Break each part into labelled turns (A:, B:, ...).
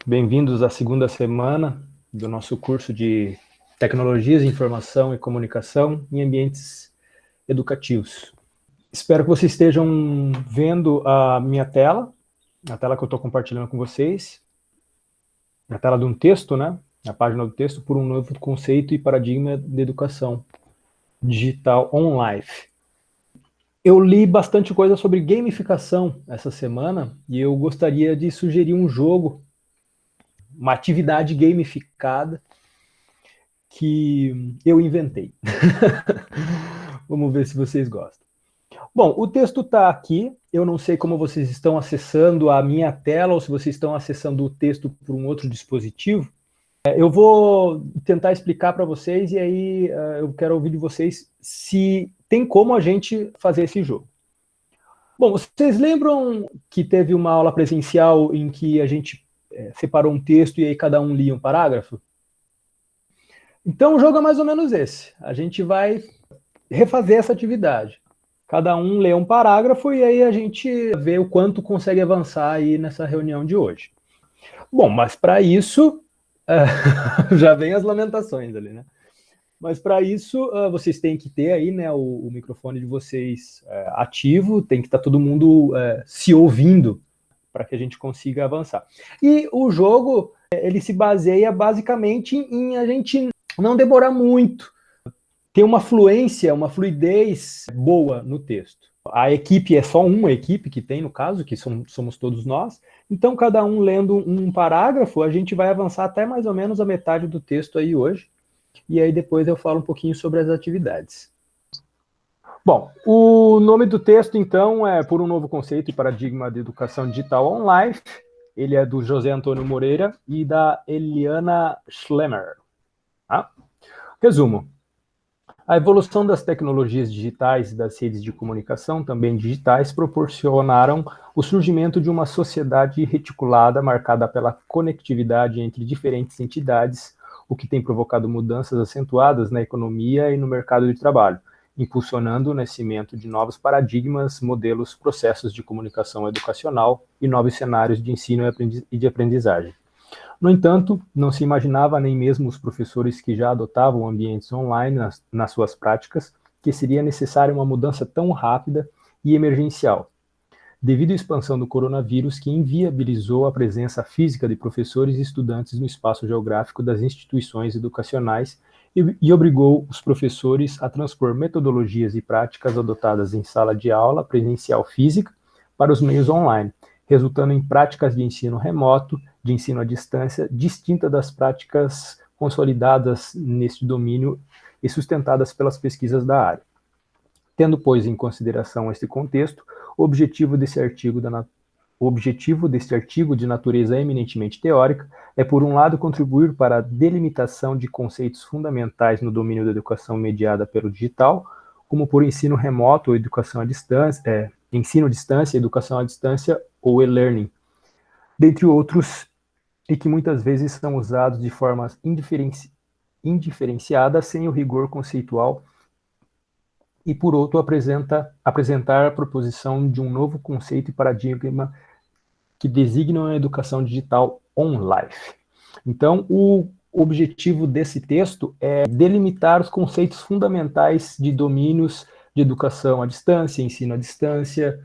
A: Bem-vindos à segunda semana do nosso curso de Tecnologias, Informação e Comunicação em Ambientes Educativos. Espero que vocês estejam vendo a minha tela, a tela que eu estou compartilhando com vocês, a tela de um texto, né? A página do texto, por um novo conceito e paradigma de educação digital online. Eu li bastante coisa sobre gamificação essa semana e eu gostaria de sugerir um jogo, uma atividade gamificada que eu inventei. Vamos ver se vocês gostam. Bom, o texto está aqui. Eu não sei como vocês estão acessando a minha tela ou se vocês estão acessando o texto por um outro dispositivo. Eu vou tentar explicar para vocês e aí eu quero ouvir de vocês se tem como a gente fazer esse jogo. Bom, vocês lembram que teve uma aula presencial em que a gente separou um texto e aí cada um lia um parágrafo? Então o jogo é mais ou menos esse. A gente vai refazer essa atividade. Cada um lê um parágrafo e aí a gente vê o quanto consegue avançar aí nessa reunião de hoje. Bom, mas para isso, já vem as lamentações ali, né? Mas para isso, vocês têm que ter aí, né, o microfone de vocês ativo, tem que estar todo mundo se ouvindo para que a gente consiga avançar. E o jogo, ele se baseia basicamente em a gente não demorar muito, ter uma fluência, uma fluidez boa no texto. A equipe é só uma equipe que tem, no caso, que somos todos nós. Então, cada um lendo um parágrafo, a gente vai avançar até mais ou menos a metade do texto aí hoje. E aí depois eu falo um pouquinho sobre as atividades. Bom, o nome do texto, então, é Por um Novo Conceito e Paradigma de Educação Digital Online. Ele é do José Antônio Moreira e da Eliana Schlemmer. Tá? Resumo. A evolução das tecnologias digitais e das redes de comunicação, também digitais, proporcionaram o surgimento de uma sociedade reticulada marcada pela conectividade entre diferentes entidades, o que tem provocado mudanças acentuadas na economia e no mercado de trabalho, impulsionando o nascimento de novos paradigmas, modelos, processos de comunicação educacional e novos cenários de ensino e de aprendizagem. No entanto, não se imaginava, nem mesmo os professores que já adotavam ambientes online nas suas práticas, que seria necessária uma mudança tão rápida e emergencial. Devido à expansão do coronavírus, que inviabilizou a presença física de professores e estudantes no espaço geográfico das instituições educacionais e obrigou os professores a transpor metodologias e práticas adotadas em sala de aula presencial física para os meios online, resultando em práticas de ensino remoto, de ensino à distância, distinta das práticas consolidadas neste domínio e sustentadas pelas pesquisas da área. Tendo, pois, em consideração este contexto, o objetivo deste artigo de natureza eminentemente teórica é, por um lado, contribuir para a delimitação de conceitos fundamentais no domínio da educação mediada pelo digital, como por ensino remoto ou educação à distância, ensino à distância, educação à distância ou e-learning, dentre outros, e que muitas vezes são usados de forma indiferenciada, sem o rigor conceitual, e por outro apresentar a proposição de um novo conceito e paradigma que designam a educação digital online. Então, o objetivo desse texto é delimitar os conceitos fundamentais de domínios de educação à distância, ensino à distância,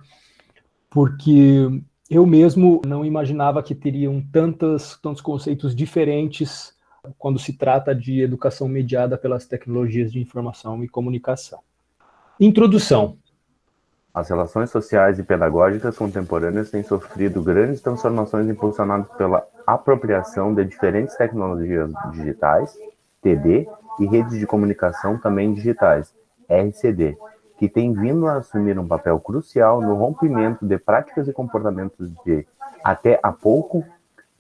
A: porque eu mesmo não imaginava que teriam tantos conceitos diferentes quando se trata de educação mediada pelas tecnologias de informação e comunicação. Introdução.
B: As relações sociais e pedagógicas contemporâneas têm sofrido grandes transformações impulsionadas pela apropriação de diferentes tecnologias digitais, TD, e redes de comunicação também digitais, RCD, que têm vindo a assumir um papel crucial no rompimento de práticas e comportamentos de, até há pouco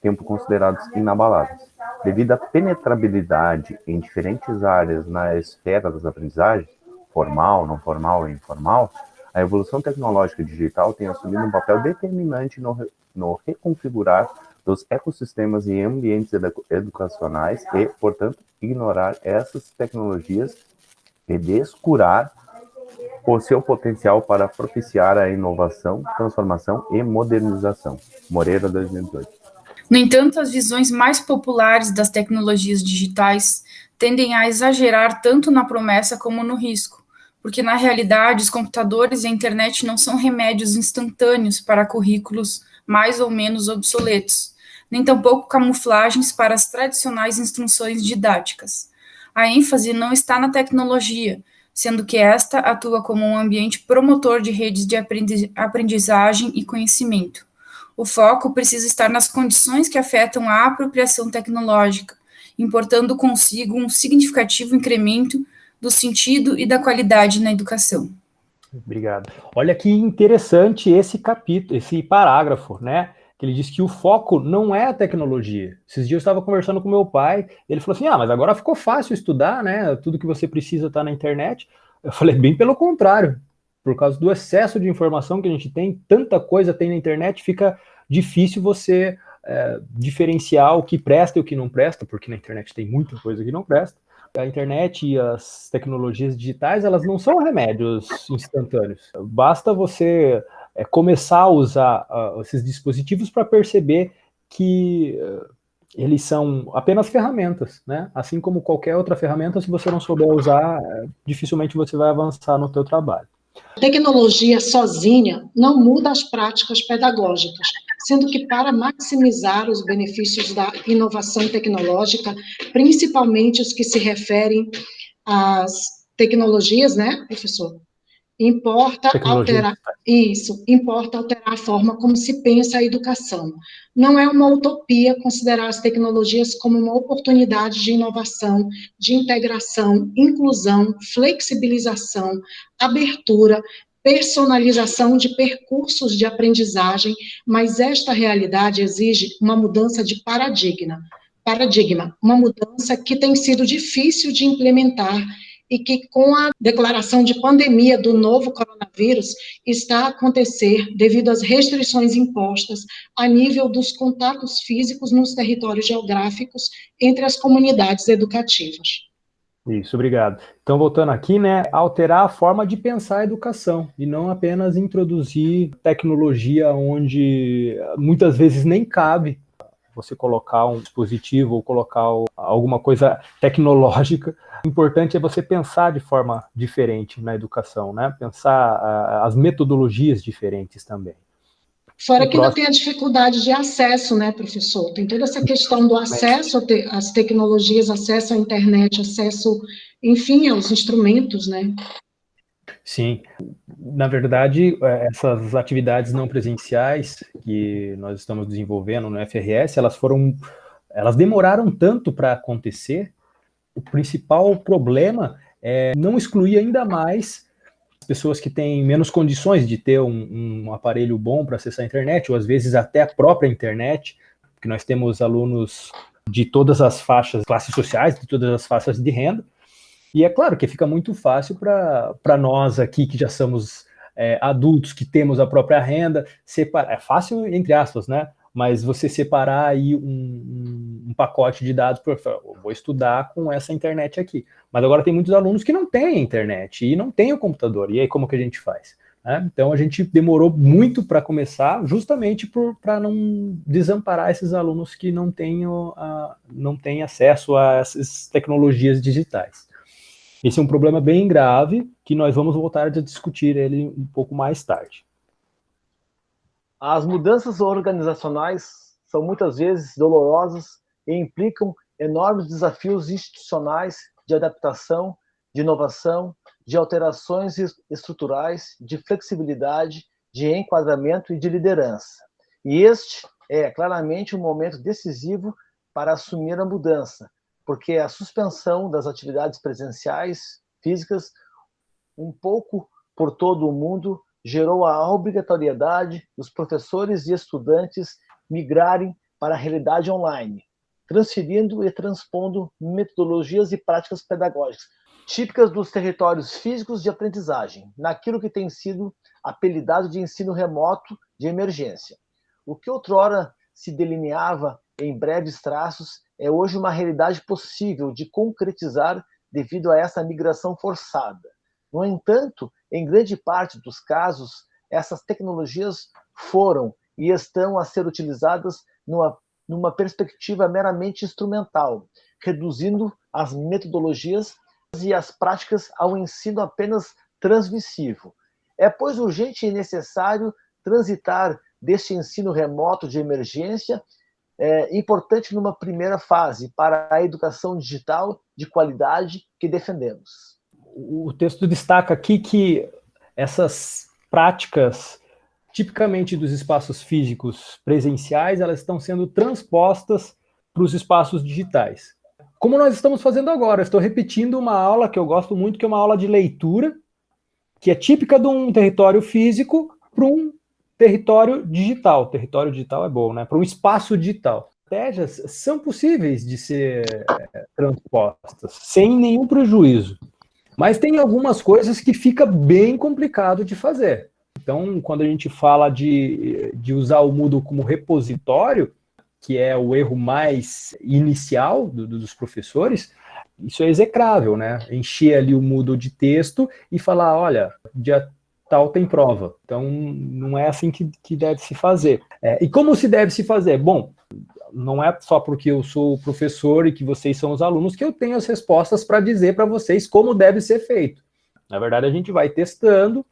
B: tempo, considerados inabaláveis. Devido à penetrabilidade em diferentes áreas na esfera das aprendizagens, formal, não formal e informal, a evolução tecnológica digital tem assumido um papel determinante no reconfigurar dos ecossistemas e ambientes educacionais e, portanto, ignorar essas tecnologias e descurar o seu potencial para propiciar a inovação, transformação e modernização. Moreira, 2018.
C: No entanto, as visões mais populares das tecnologias digitais tendem a exagerar tanto na promessa como no risco, porque na realidade os computadores e a internet não são remédios instantâneos para currículos mais ou menos obsoletos, nem tampouco camuflagens para as tradicionais instruções didáticas. A ênfase não está na tecnologia, sendo que esta atua como um ambiente promotor de redes de aprendizagem e conhecimento. O foco precisa estar nas condições que afetam a apropriação tecnológica, importando consigo um significativo incremento do sentido e da qualidade na educação.
A: Obrigado. Olha que interessante esse capítulo, esse parágrafo, né? Que ele diz que o foco não é a tecnologia. Esses dias eu estava conversando com meu pai, ele falou assim: mas agora ficou fácil estudar, né? Tudo que você precisa está na internet. Eu falei, bem pelo contrário. Por causa do excesso de informação que a gente tem, tanta coisa tem na internet, fica difícil você diferenciar o que presta e o que não presta, porque na internet tem muita coisa que não presta. A internet e as tecnologias digitais, elas não são remédios instantâneos. Basta você começar a usar esses dispositivos para perceber que eles são apenas ferramentas, né? Assim como qualquer outra ferramenta, se você não souber usar, dificilmente você vai avançar no seu trabalho.
D: A tecnologia sozinha não muda as práticas pedagógicas, sendo que para maximizar os benefícios da inovação tecnológica, principalmente os que se referem às tecnologias, né, professor? Importa alterar a forma como se pensa a educação. Não é uma utopia considerar as tecnologias como uma oportunidade de inovação, de integração, inclusão, flexibilização, abertura, personalização de percursos de aprendizagem, mas esta realidade exige uma mudança de paradigma, uma mudança que tem sido difícil de implementar e que, com a declaração de pandemia do novo coronavírus, está a acontecer devido às restrições impostas a nível dos contatos físicos nos territórios geográficos entre as comunidades educativas.
A: Isso, obrigado. Então, voltando aqui, né, alterar a forma de pensar a educação e não apenas introduzir tecnologia onde muitas vezes nem cabe você colocar um dispositivo ou colocar alguma coisa tecnológica. O importante é você pensar de forma diferente na educação, né? Pensar as metodologias diferentes também.
D: Fora que ainda tem a dificuldade de acesso, né, professor? Tem toda essa questão do acesso às tecnologias, acesso à internet, acesso, enfim, aos instrumentos, né?
A: Sim, na verdade, essas atividades não presenciais que nós estamos desenvolvendo no FRS, elas demoraram tanto para acontecer. O principal problema é não excluir ainda mais pessoas que têm menos condições de ter um aparelho bom para acessar a internet, ou às vezes até a própria internet, porque nós temos alunos de todas as faixas, classes sociais, de todas as faixas de renda, e é claro que fica muito fácil para nós aqui, que já somos adultos, que temos a própria renda, separar, é fácil entre aspas, né? Mas você separar aí um pacote de dados, eu vou estudar com essa internet aqui. Mas agora tem muitos alunos que não têm internet e não têm o computador, e aí como que a gente faz? Então a gente demorou muito para começar, justamente para não desamparar esses alunos que não têm acesso a essas tecnologias digitais. Esse é um problema bem grave, que nós vamos voltar a discutir ele um pouco mais tarde.
E: As mudanças organizacionais são muitas vezes dolorosas e implicam enormes desafios institucionais de adaptação, de inovação, de alterações estruturais, de flexibilidade, de enquadramento e de liderança. E este é claramente um momento decisivo para assumir a mudança, porque a suspensão das atividades presenciais, físicas, um pouco por todo o mundo, gerou a obrigatoriedade dos professores e estudantes migrarem para a realidade online, transferindo e transpondo metodologias e práticas pedagógicas típicas dos territórios físicos de aprendizagem, naquilo que tem sido apelidado de ensino remoto de emergência. O que outrora se delineava em breves traços é hoje uma realidade possível de concretizar devido a essa migração forçada. No entanto, em grande parte dos casos, essas tecnologias foram e estão a ser utilizadas no numa perspectiva meramente instrumental, reduzindo as metodologias e as práticas ao ensino apenas transmissivo. É, pois, urgente e necessário transitar deste ensino remoto de emergência, importante numa primeira fase, para a educação digital de qualidade que defendemos.
A: O texto destaca aqui que essas práticas, tipicamente dos espaços físicos presenciais, elas estão sendo transpostas para os espaços digitais. Como nós estamos fazendo agora, eu estou repetindo uma aula que eu gosto muito, que é uma aula de leitura, que é típica de um território físico para um território digital. Território digital é bom, né? Para um espaço digital. Estratégias são possíveis de ser transpostas, sem nenhum prejuízo. Mas tem algumas coisas que fica bem complicado de fazer. Então, quando a gente fala de usar o Moodle como repositório, que é o erro mais inicial dos professores, isso é execrável, né? Encher ali o Moodle de texto e falar, olha, dia tal tem prova. Então, não é assim que deve se fazer. E como se deve se fazer? Bom, não é só porque eu sou o professor e que vocês são os alunos que eu tenho as respostas para dizer para vocês como deve ser feito. Na verdade, a gente vai testando.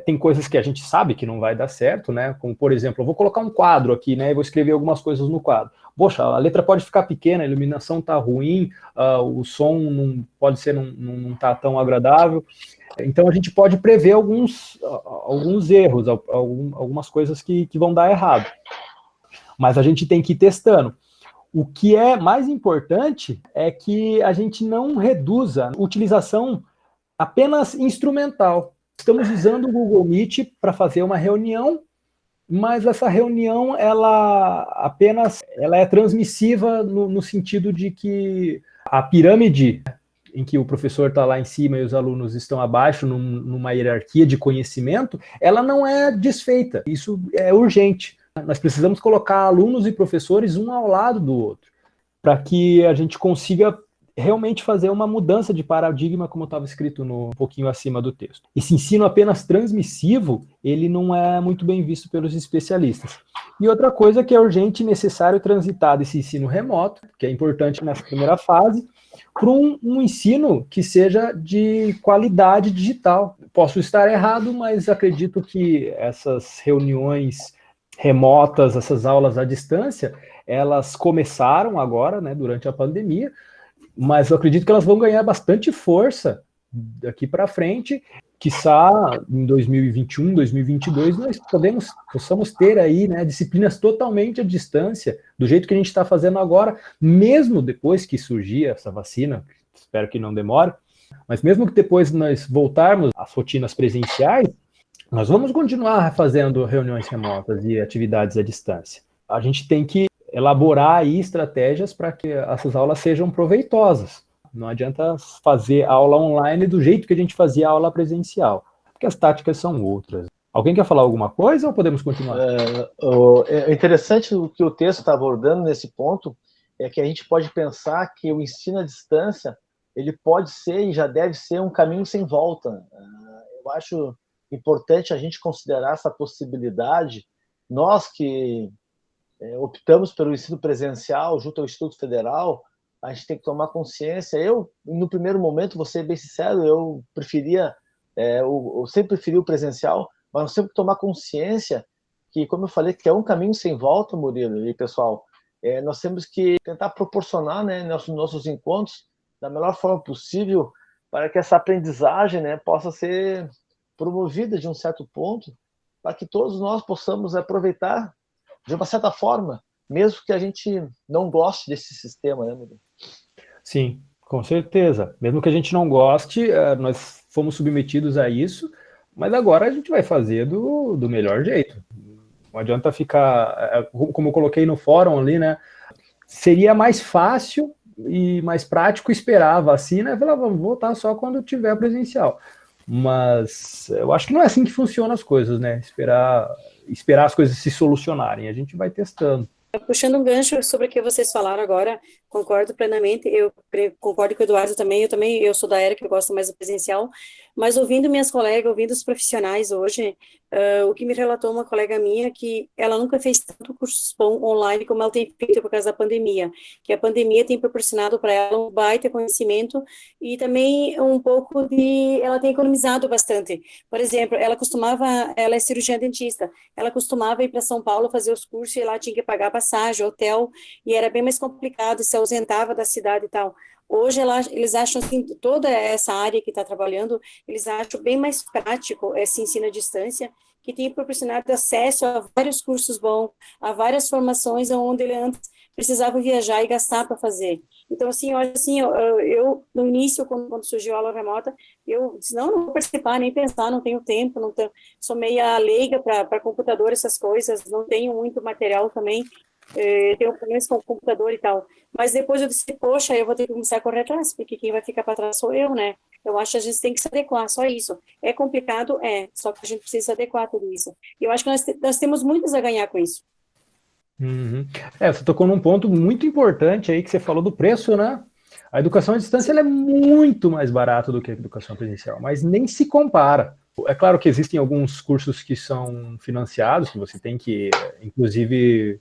A: Tem coisas que a gente sabe que não vai dar certo, né? Como, por exemplo, eu vou colocar um quadro aqui, né? E vou escrever algumas coisas no quadro. Poxa, a letra pode ficar pequena, a iluminação está ruim, o som não pode ser, não está tão agradável. Então, a gente pode prever alguns erros, algumas coisas que vão dar errado. Mas a gente tem que ir testando. O que é mais importante é que a gente não reduza a utilização apenas instrumental. Estamos usando o Google Meet para fazer uma reunião, mas essa reunião ela é transmissiva no sentido de que a pirâmide em que o professor está lá em cima e os alunos estão abaixo, numa hierarquia de conhecimento, ela não é desfeita. Isso é urgente. Nós precisamos colocar alunos e professores um ao lado do outro, para que a gente consiga realmente fazer uma mudança de paradigma, como estava escrito um pouquinho acima do texto. Esse ensino apenas transmissivo, ele não é muito bem visto pelos especialistas. E outra coisa que é urgente e necessário transitar desse ensino remoto, que é importante nessa primeira fase, para um ensino que seja de qualidade digital. Posso estar errado, mas acredito que essas reuniões remotas, essas aulas à distância, elas começaram agora, né, durante a pandemia, mas eu acredito que elas vão ganhar bastante força daqui para frente, quiçá em 2021, 2022, nós possamos ter aí, né, disciplinas totalmente à distância, do jeito que a gente está fazendo agora, mesmo depois que surgir essa vacina, espero que não demore, mas mesmo que depois nós voltarmos às rotinas presenciais, nós vamos continuar fazendo reuniões remotas e atividades à distância. A gente tem que elaborar aí estratégias para que essas aulas sejam proveitosas. Não adianta fazer aula online do jeito que a gente fazia aula presencial, porque as táticas são outras. Alguém quer falar alguma coisa ou podemos continuar?
E: É interessante o que o texto está abordando nesse ponto, é que a gente pode pensar que o ensino à distância, ele pode ser e já deve ser um caminho sem volta. Eu acho importante a gente considerar essa possibilidade. Nós que optamos pelo ensino presencial junto ao Instituto Federal, a gente tem que tomar consciência. Eu, no primeiro momento, vou ser bem sincero, eu sempre preferi o presencial, mas nós temos que tomar consciência que, como eu falei, que é um caminho sem volta, Murilo e pessoal. Nós temos que tentar proporcionar, né, nossos encontros da melhor forma possível para que essa aprendizagem, né, possa ser promovida de um certo ponto, para que todos nós possamos aproveitar de uma certa forma, mesmo que a gente não goste desse sistema, né, Murilo?
A: Sim, com certeza. Mesmo que a gente não goste, nós fomos submetidos a isso, mas agora a gente vai fazer do melhor jeito. Não adianta ficar, como eu coloquei no fórum ali, né? Seria mais fácil e mais prático esperar a vacina e falar, vamos voltar só quando tiver presencial. Mas eu acho que não é assim que funcionam as coisas, né? Esperar as coisas se solucionarem. A gente vai testando.
F: Puxando um gancho sobre o que vocês falaram agora, concordo plenamente. Eu concordo com o Eduardo também. Eu sou da era que eu gosto mais do presencial. Mas ouvindo minhas colegas, ouvindo os profissionais hoje, o que me relatou uma colega minha que ela nunca fez tanto curso online como ela tem feito por causa da pandemia. Que a pandemia tem proporcionado para ela um baita conhecimento e também um pouco ela tem economizado bastante. Por exemplo, ela é cirurgiã dentista, ela costumava ir para São Paulo fazer os cursos e lá tinha que pagar passagem, hotel, e era bem mais complicado, se ausentava da cidade e tal. Hoje eles acham assim, toda essa área que está trabalhando, eles acham bem mais prático esse ensino à distância, que tem proporcionado acesso a vários cursos bons, a várias formações onde ele antes precisava viajar e gastar para fazer. Então, assim, eu no início, quando surgiu a aula remota, eu disse, não vou participar, nem pensar, não tenho tempo, sou meia leiga para computador, essas coisas, não tenho muito material também, tenho problemas com o computador e tal. Mas depois eu disse, poxa, eu vou ter que começar a correr atrás, porque quem vai ficar para trás sou eu, né? Eu acho que a gente tem que se adequar, só isso. É complicado? Só que a gente precisa se adequar a tudo isso. E eu acho que nós temos muitos a ganhar com isso.
A: Uhum. Você tocou num ponto muito importante aí que você falou do preço, né? A educação à distância ela é muito mais barata do que a educação presencial, mas nem se compara. É claro que existem alguns cursos que são financiados, que você tem que, inclusive,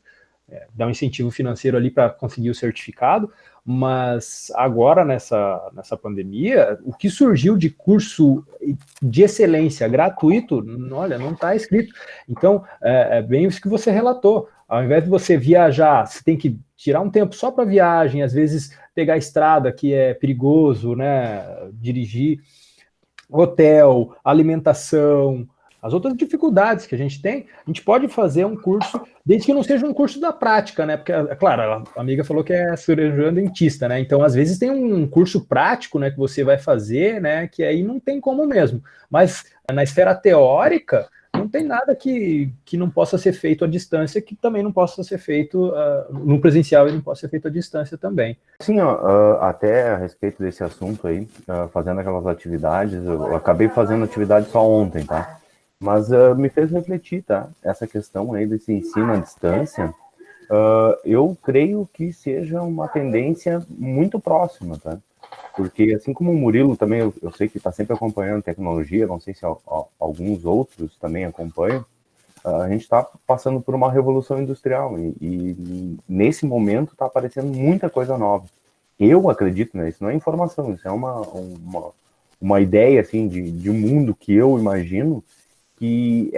A: dar um incentivo financeiro ali para conseguir o certificado, mas agora, nessa pandemia, o que surgiu de curso de excelência gratuito, olha, não está escrito. Então, é bem isso que você relatou. Ao invés de você viajar, você tem que tirar um tempo só para viagem, às vezes pegar a estrada, que é perigoso, né, dirigir, hotel, alimentação, as outras dificuldades que a gente tem, a gente pode fazer um curso, desde que não seja um curso da prática, né? Porque, é claro, a amiga falou que é cirurgiã dentista, né? Então, às vezes tem um curso prático, né, que você vai fazer, né, que aí não tem como mesmo. Mas na esfera teórica, não tem nada que não possa ser feito à distância, que também não possa ser feito no presencial e não possa ser feito à distância também.
B: Sim, até a respeito desse assunto aí, fazendo aquelas atividades, eu acabei fazendo atividade só ontem, tá? Mas me fez refletir, tá? Essa questão aí desse ensino à distância, eu creio que seja uma tendência muito próxima, tá? Porque assim como o Murilo também, eu sei que está sempre acompanhando tecnologia, não sei se alguns outros também acompanham, a gente está passando por uma revolução industrial e nesse momento está aparecendo muita coisa nova. Eu acredito, né? Isso não é informação, isso é uma ideia assim, de um mundo que eu imagino que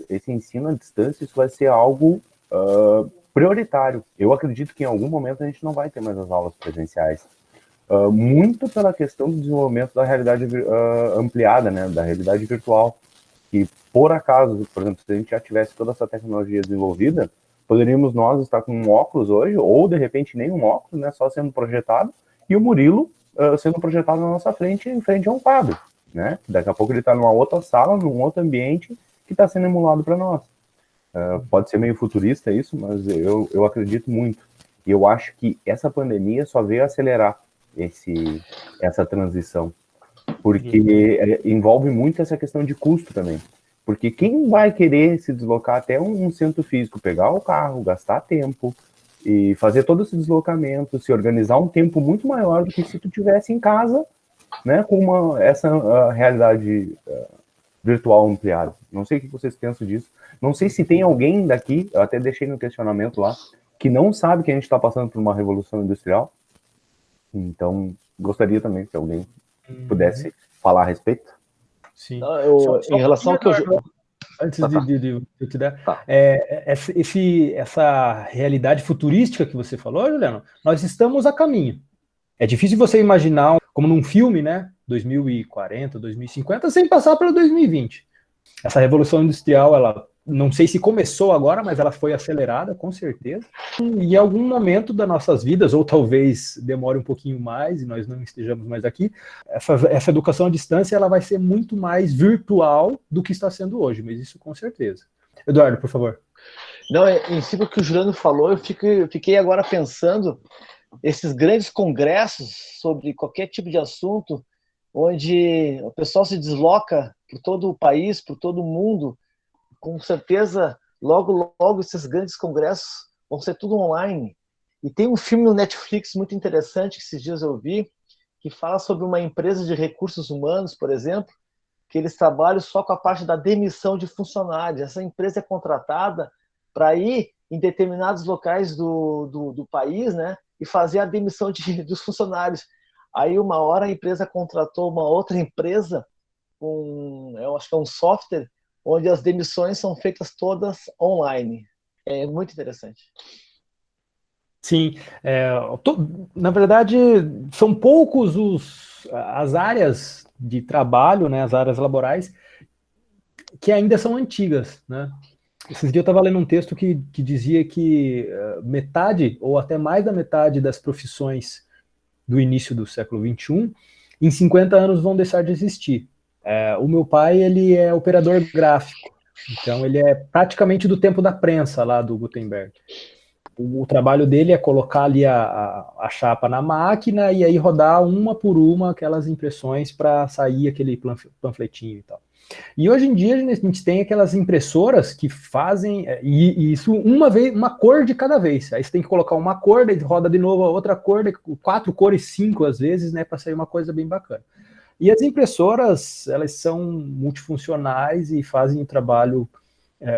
B: esse ensino à distância isso vai ser algo prioritário. Eu acredito que em algum momento a gente não vai ter mais as aulas presenciais. Muito pela questão do desenvolvimento da realidade ampliada, né, da realidade virtual, que por acaso, por exemplo, se a gente já tivesse toda essa tecnologia desenvolvida, poderíamos nós estar com um óculos hoje, ou de repente nem um óculos, né, só sendo projetado, e o Murilo sendo projetado na nossa frente, em frente a um quadro, né, daqui a pouco ele está numa outra sala, num outro ambiente, que está sendo emulado para nós. Pode ser meio futurista isso, mas eu acredito muito, e eu acho que essa pandemia só veio acelerar essa transição, porque envolve muito essa questão de custo também, porque quem vai querer se deslocar até um centro físico, pegar o carro, gastar tempo e fazer todo esse deslocamento, se organizar um tempo muito maior do que se tu tivesse em casa, né, com essa realidade virtual ampliada. Não sei o que vocês pensam disso, não sei se tem alguém daqui, eu até deixei no questionamento lá, que não sabe que a gente está passando por uma revolução industrial. Então, gostaria também que alguém pudesse falar a respeito.
A: Sim.
E: Em relação ao que
A: antes de eu te dar, essa realidade futurística que você falou, Juliano, nós estamos a caminho. É difícil você imaginar, como num filme, né, 2040, 2050, sem passar pelo 2020. Essa revolução industrial, ela não sei se começou agora, mas ela foi acelerada, com certeza. E em algum momento das nossas vidas, ou talvez demore um pouquinho mais e nós não estejamos mais aqui, essa educação à distância ela vai ser muito mais virtual do que está sendo hoje, mas isso com certeza. Eduardo, por favor.
E: Não, em cima do que o Juliano falou, eu fiquei agora pensando esses grandes congressos sobre qualquer tipo de assunto, onde o pessoal se desloca por todo o país, por todo o mundo. Com certeza, logo esses grandes congressos vão ser tudo online. E tem um filme no Netflix muito interessante que esses dias eu vi, que fala sobre uma empresa de recursos humanos, por exemplo, que eles trabalham só com a parte da demissão de funcionários. Essa empresa é contratada para ir em determinados locais do país, né, e fazer a demissão dos funcionários. Aí, uma hora, a empresa contratou uma outra empresa, eu acho que é um software, onde as demissões são feitas todas online. É muito interessante.
A: Sim, na verdade, são poucos as áreas de trabalho, né, as áreas laborais, que ainda são antigas, né? Esses dias eu estava lendo um texto que dizia que metade, ou até mais da metade das profissões do início do século XXI, em 50 anos vão deixar de existir. O meu pai, ele é operador gráfico, então ele é praticamente do tempo da prensa lá do Gutenberg. O trabalho dele é colocar ali a chapa na máquina e aí rodar uma por uma aquelas impressões para sair aquele panfletinho e tal. E hoje em dia a gente tem aquelas impressoras que fazem e isso uma cor de cada vez. Aí você tem que colocar uma cor, daí roda de novo a outra cor, 4 cores, 5 às vezes, né, para sair uma coisa bem bacana. E as impressoras, elas são multifuncionais e fazem o trabalho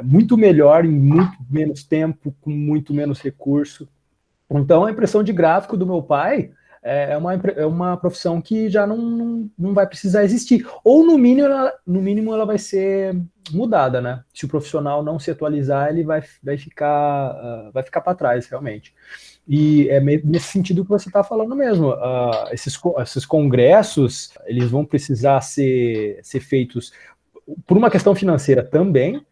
A: muito melhor, em muito menos tempo, com muito menos recurso. Então, a impressão de gráfico do meu pai é uma profissão que já não vai precisar existir. Ou, no mínimo, ela vai ser mudada, né? Se o profissional não se atualizar, ele vai ficar para trás, realmente. E é nesse sentido que você está falando mesmo. Esses congressos, eles vão precisar ser feitos por uma questão financeira também,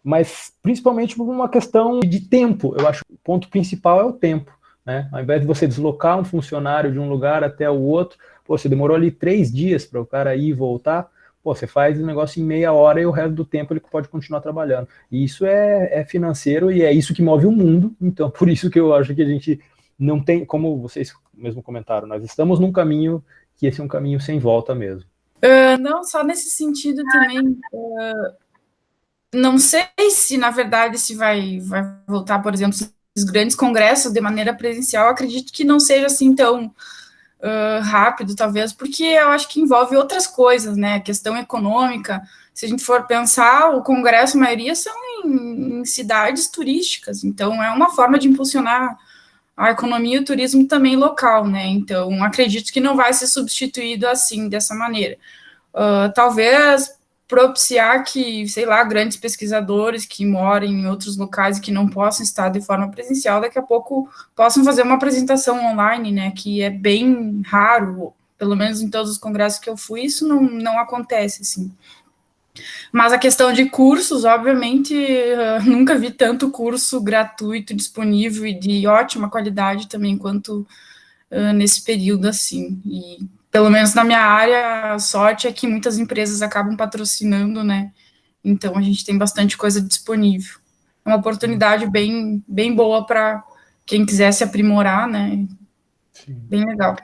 A: mas principalmente por uma questão de tempo. Eu acho que o ponto principal é o tempo, né? Ao invés de você deslocar um funcionário de um lugar até o outro, você demorou ali 3 dias para o cara ir e voltar, você faz o negócio em meia hora e o resto do tempo ele pode continuar trabalhando. E isso é financeiro e é isso que move o mundo. Então, por isso que eu acho que a gente não tem, como vocês mesmo comentaram, nós estamos num caminho que esse é um caminho sem volta mesmo.
C: Não, só nesse sentido também... Não sei se, na verdade, se vai voltar, por exemplo, os grandes congressos de maneira presencial. Acredito que não seja assim tão rápido, talvez, porque eu acho que envolve outras coisas, né? A questão econômica, se a gente for pensar, o congresso, a maioria são em cidades turísticas, então é uma forma de impulsionar a economia e o turismo também local, né? Então, acredito que não vai ser substituído assim, dessa maneira. Talvez propiciar que, sei lá, grandes pesquisadores que moram em outros locais e que não possam estar de forma presencial, daqui a pouco possam fazer uma apresentação online, né, que é bem raro, pelo menos em todos os congressos que eu fui, isso não acontece, assim. Mas a questão de cursos, obviamente, nunca vi tanto curso gratuito disponível e de ótima qualidade também quanto nesse período, assim, e pelo menos na minha área, a sorte é que muitas empresas acabam patrocinando, né? Então, a gente tem bastante coisa disponível. É uma oportunidade bem boa para quem quiser se aprimorar, né? Sim. Bem legal.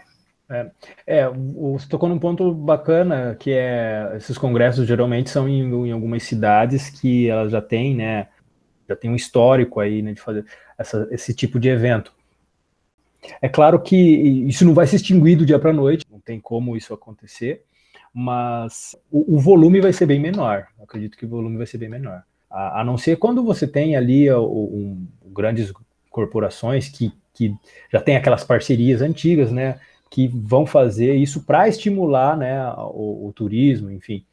A: Você tocou num ponto bacana, que esses congressos geralmente são em algumas cidades que elas já têm, né? Já tem um histórico aí, né, de fazer esse tipo de evento. É claro que isso não vai se extinguir do dia para a noite, não tem como isso acontecer, mas o volume vai ser bem menor. Eu acredito que o volume vai ser bem menor. A não ser quando você tem ali grandes corporações que já tem aquelas parcerias antigas, né, que vão fazer isso para estimular, né, o turismo, enfim.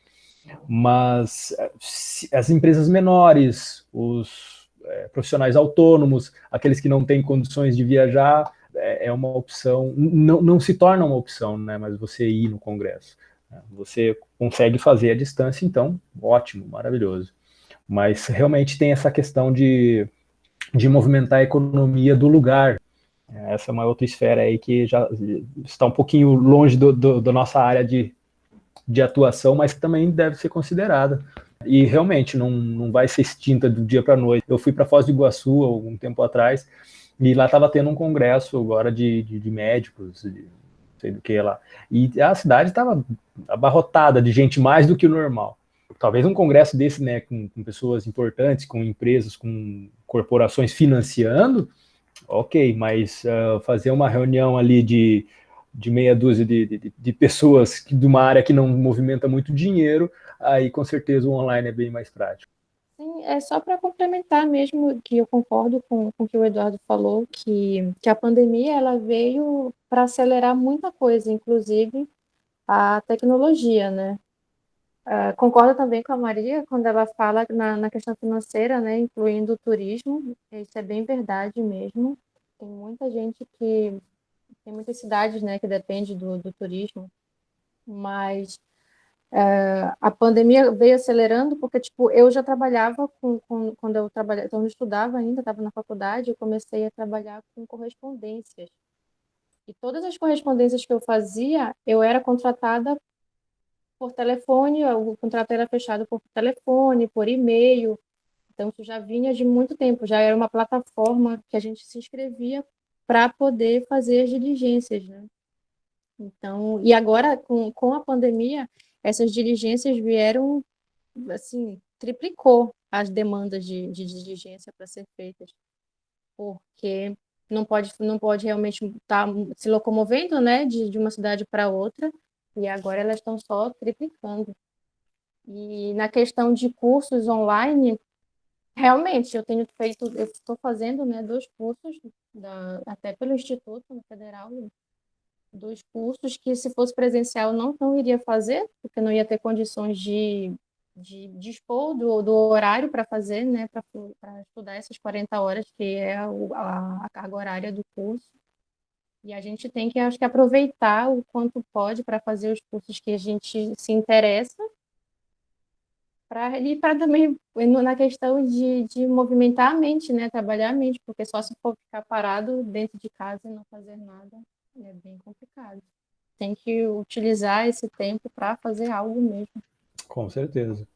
A: Mas as empresas menores, os profissionais autônomos, aqueles que não têm condições de viajar, é uma opção, não se torna uma opção, né, mas você ir no congresso. Você consegue fazer à distância, então, ótimo, maravilhoso. Mas realmente tem essa questão de movimentar a economia do lugar. Essa é uma outra esfera aí que já está um pouquinho longe da nossa área de atuação, mas que também deve ser considerada. E realmente não vai ser extinta do dia para a noite. Eu fui para Foz do Iguaçu algum tempo atrás, e lá estava tendo um congresso agora de médicos, não sei do que lá. E a cidade estava abarrotada de gente mais do que o normal. Talvez um congresso desse, né, com pessoas importantes, com empresas, com corporações financiando, Ok, mas fazer uma reunião ali de meia dúzia de pessoas de uma área que não movimenta muito dinheiro, aí com certeza o online é bem mais prático.
G: Sim, é só para complementar mesmo, que eu concordo com o que o Eduardo falou, que a pandemia ela veio para acelerar muita coisa, inclusive a tecnologia, né? Concordo também com a Maria quando ela fala na questão financeira, né, incluindo o turismo, isso é bem verdade mesmo. Tem muita gente tem muitas cidades, né, que depende do turismo, mas a pandemia veio acelerando porque, tipo, eu já trabalhava quando eu trabalhava, então eu estudava ainda, estava na faculdade, eu comecei a trabalhar com correspondências. E todas as correspondências que eu fazia, eu era contratada por telefone, o contrato era fechado por telefone, por e-mail, então isso já vinha de muito tempo, já era uma plataforma que a gente se inscrevia para poder fazer as diligências, né? Então, e agora com a pandemia, essas diligências vieram, assim, triplicou as demandas de diligência para ser feitas, porque não pode realmente estar se locomovendo, né, de uma cidade para outra, e agora elas estão só triplicando. E na questão de cursos online, realmente eu estou fazendo, né, 2 cursos, até pelo Instituto Federal, 2 cursos que, se fosse presencial, não iria fazer, porque não ia ter condições de dispor do horário para fazer, né, para estudar essas 40 horas, que é a carga horária do curso. E a gente tem que, acho que, aproveitar o quanto pode para fazer os cursos que a gente se interessa, e para também, na questão de movimentar a mente, né, trabalhar a mente, porque só se for ficar parado dentro de casa e não fazer nada, é bem complicado. Tem que utilizar esse tempo para fazer algo mesmo.
A: Com certeza.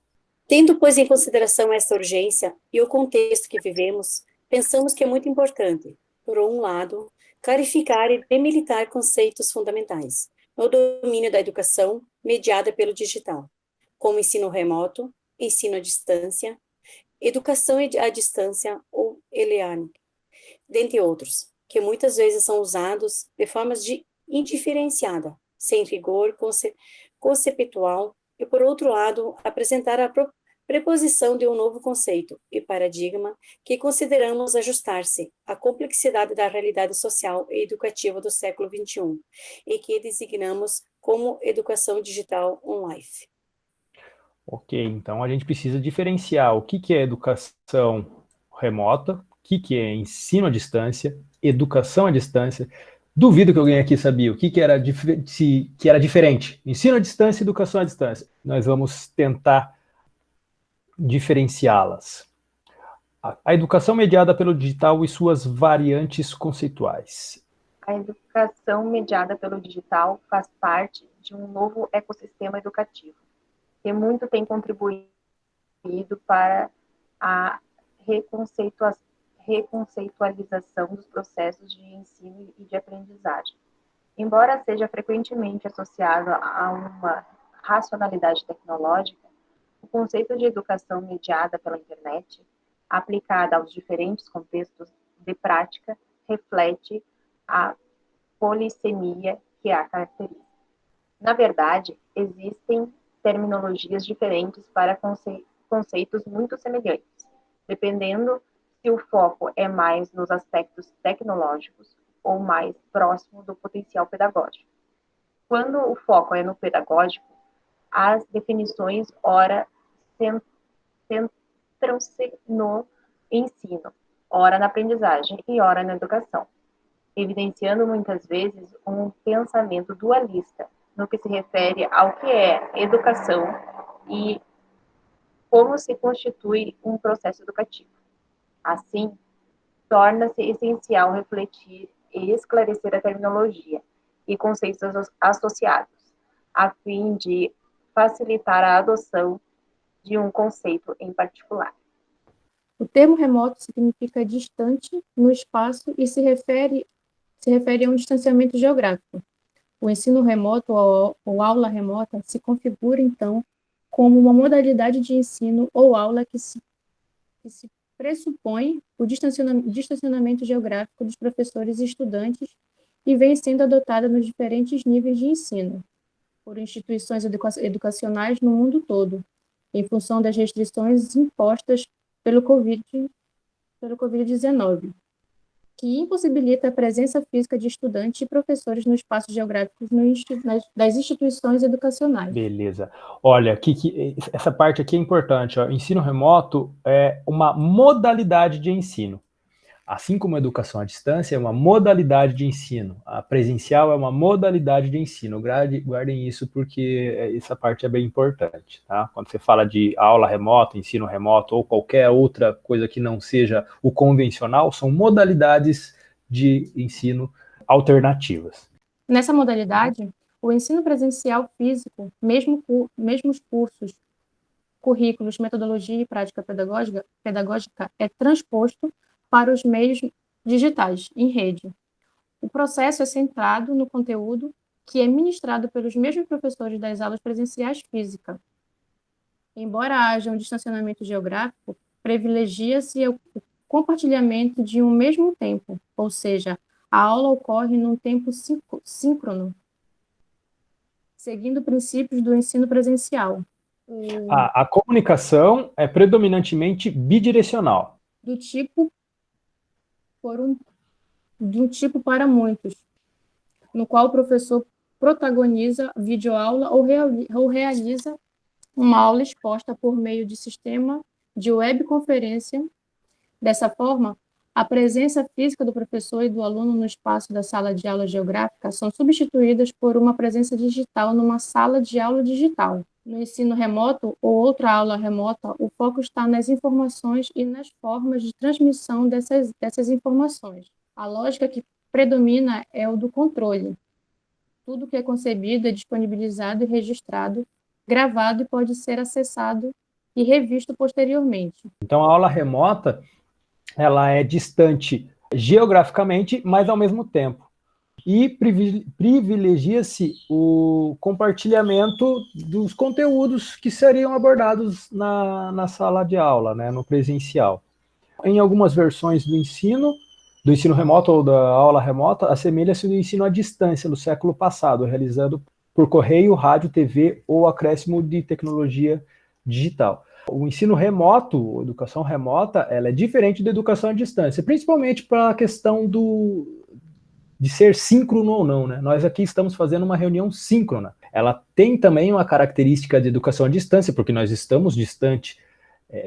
F: Tendo, pois, em consideração essa urgência e o contexto que vivemos, pensamos que é muito importante, por um lado, clarificar e demilitar conceitos fundamentais no domínio da educação mediada pelo digital, como ensino remoto, ensino à distância, educação à distância ou e-learning, dentre outros, que muitas vezes são usados de forma indiferenciada, sem rigor conceptual, e, por outro lado, apresentar a preposição de um novo conceito e paradigma que consideramos ajustar-se à complexidade da realidade social e educativa do século XXI, e que designamos como educação digital online.
A: Ok, então a gente precisa diferenciar o que é educação remota, o que é ensino à distância, educação à distância. Duvido que alguém aqui sabia o que era diferente. Ensino à distância e educação à distância. Nós vamos tentar diferenciá-las. A educação mediada pelo digital e suas variantes conceituais.
H: A educação mediada pelo digital faz parte de um novo ecossistema educativo, que muito tem contribuído para a reconceitualização dos processos de ensino e de aprendizagem. Embora seja frequentemente associado a uma racionalidade tecnológica, o conceito de educação mediada pela internet, aplicada aos diferentes contextos de prática, reflete a polissemia que a caracteriza. Na verdade, existem terminologias diferentes para conceitos muito semelhantes, dependendo se o foco é mais nos aspectos tecnológicos ou mais próximo do potencial pedagógico. Quando o foco é no pedagógico, as definições ora centram-se no ensino, ora na aprendizagem e ora na educação, evidenciando muitas vezes um pensamento dualista no que se refere ao que é educação e como se constitui um processo educativo. Assim, torna-se essencial refletir e esclarecer a terminologia e conceitos associados, a fim de facilitar a adoção de um conceito em particular.
G: O termo remoto significa distante no espaço e se refere a um distanciamento geográfico. O ensino remoto ou aula remota se configura, então, como uma modalidade de ensino ou aula que se pressupõe o distanciamento geográfico dos professores e estudantes e vem sendo adotada nos diferentes níveis de ensino, por instituições educacionais no mundo todo, em função das restrições impostas pelo Covid-19, que impossibilita a presença física de estudantes e professores nos espaços geográficos das instituições educacionais.
A: Beleza. Olha, essa parte aqui é importante. Ó. Ensino remoto é uma modalidade de ensino. Assim como a educação à distância é uma modalidade de ensino, a presencial é uma modalidade de ensino. Guardem isso porque essa parte é bem importante, tá? Quando você fala de aula remota, ensino remoto ou qualquer outra coisa que não seja o convencional, são modalidades de ensino alternativas.
G: Nessa modalidade, o ensino presencial físico, mesmos cursos, currículos, metodologia e prática pedagógica é transposto para os meios digitais, em rede. O processo é centrado no conteúdo que é ministrado pelos mesmos professores das aulas presenciais físicas. Embora haja um distanciamento geográfico, privilegia-se o compartilhamento de um mesmo tempo, ou seja, a aula ocorre num tempo síncrono, seguindo princípios do ensino presencial.
A: A comunicação é predominantemente bidirecional.
G: Do tipo para muitos, no qual o professor protagoniza videoaula ou realiza uma aula exposta por meio de sistema de webconferência. Dessa forma, a presença física do professor e do aluno no espaço da sala de aula geográfica são substituídas por uma presença digital numa sala de aula digital. No ensino remoto ou outra aula remota, o foco está nas informações e nas formas de transmissão dessas informações. A lógica que predomina é o do controle. Tudo que é concebido é disponibilizado e registrado, gravado e pode ser acessado e revisto posteriormente.
A: Então, a aula remota, ela é distante geograficamente, mas ao mesmo tempo. E privilegia-se o compartilhamento dos conteúdos que seriam abordados na sala de aula, né, no presencial. Em algumas versões do ensino remoto ou da aula remota, assemelha-se ao ensino à distância do século passado, realizado por correio, rádio, TV ou acréscimo de tecnologia digital. O ensino remoto, a educação remota, ela é diferente da educação à distância, principalmente para a questão de ser síncrono ou não, né? Nós aqui estamos fazendo uma reunião síncrona. Ela tem também uma característica de educação à distância, porque nós estamos distantes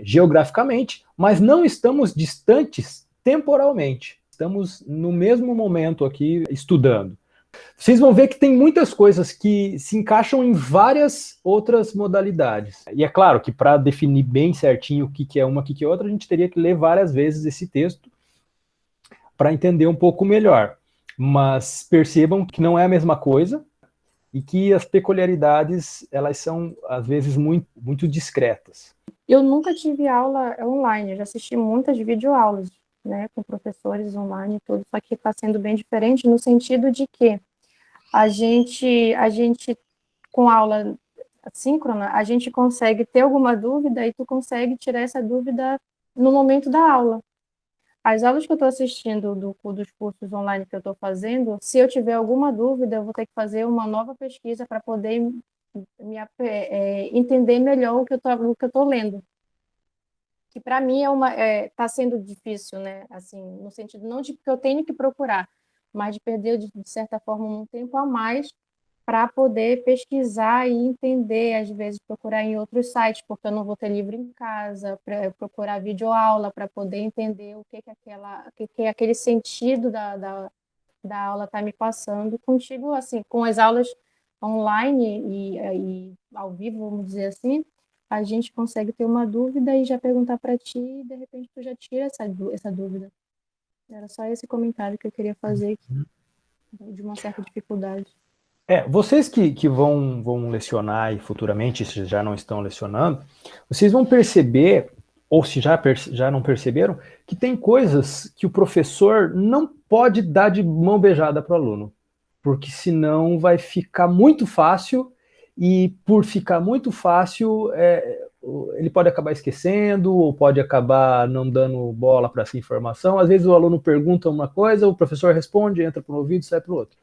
A: geograficamente, mas não estamos distantes temporalmente. Estamos no mesmo momento aqui estudando. Vocês vão ver que tem muitas coisas que se encaixam em várias outras modalidades. E é claro que para definir bem certinho o que é uma, o que é outra, a gente teria que ler várias vezes esse texto para entender um pouco melhor. Mas percebam que não é a mesma coisa e que as peculiaridades, elas são, às vezes, muito, muito discretas.
G: Eu nunca tive aula online, eu já assisti muitas videoaulas, né, com professores online e tudo, só que está sendo bem diferente no sentido de que a gente com aula síncrona, a gente consegue ter alguma dúvida e tu consegue tirar essa dúvida no momento da aula. As aulas que eu estou assistindo dos cursos online que eu estou fazendo, se eu tiver alguma dúvida, eu vou ter que fazer uma nova pesquisa para poder entender melhor o que eu estou lendo. Que para mim está sendo difícil, né? Assim, no sentido não de que eu tenho que procurar, mas de perder, de certa forma, um tempo a mais para poder pesquisar e entender, às vezes procurar em outros sites, porque eu não vou ter livro em casa, para procurar videoaula para poder entender o que aquele sentido da aula está me passando. Contigo, assim, com as aulas online e ao vivo, vamos dizer assim, a gente consegue ter uma dúvida e já perguntar para ti, e de repente tu já tira essa dúvida. Era só esse comentário que eu queria fazer aqui, de uma certa dificuldade.
A: Vocês que vão lecionar e futuramente, se já não estão lecionando, vocês vão perceber, ou se já não perceberam, que tem coisas que o professor não pode dar de mão beijada para o aluno, porque senão vai ficar muito fácil, e por ficar muito fácil, ele pode acabar esquecendo, ou pode acabar não dando bola para essa informação. Às vezes o aluno pergunta uma coisa, o professor responde, entra para um ouvido e sai para o outro.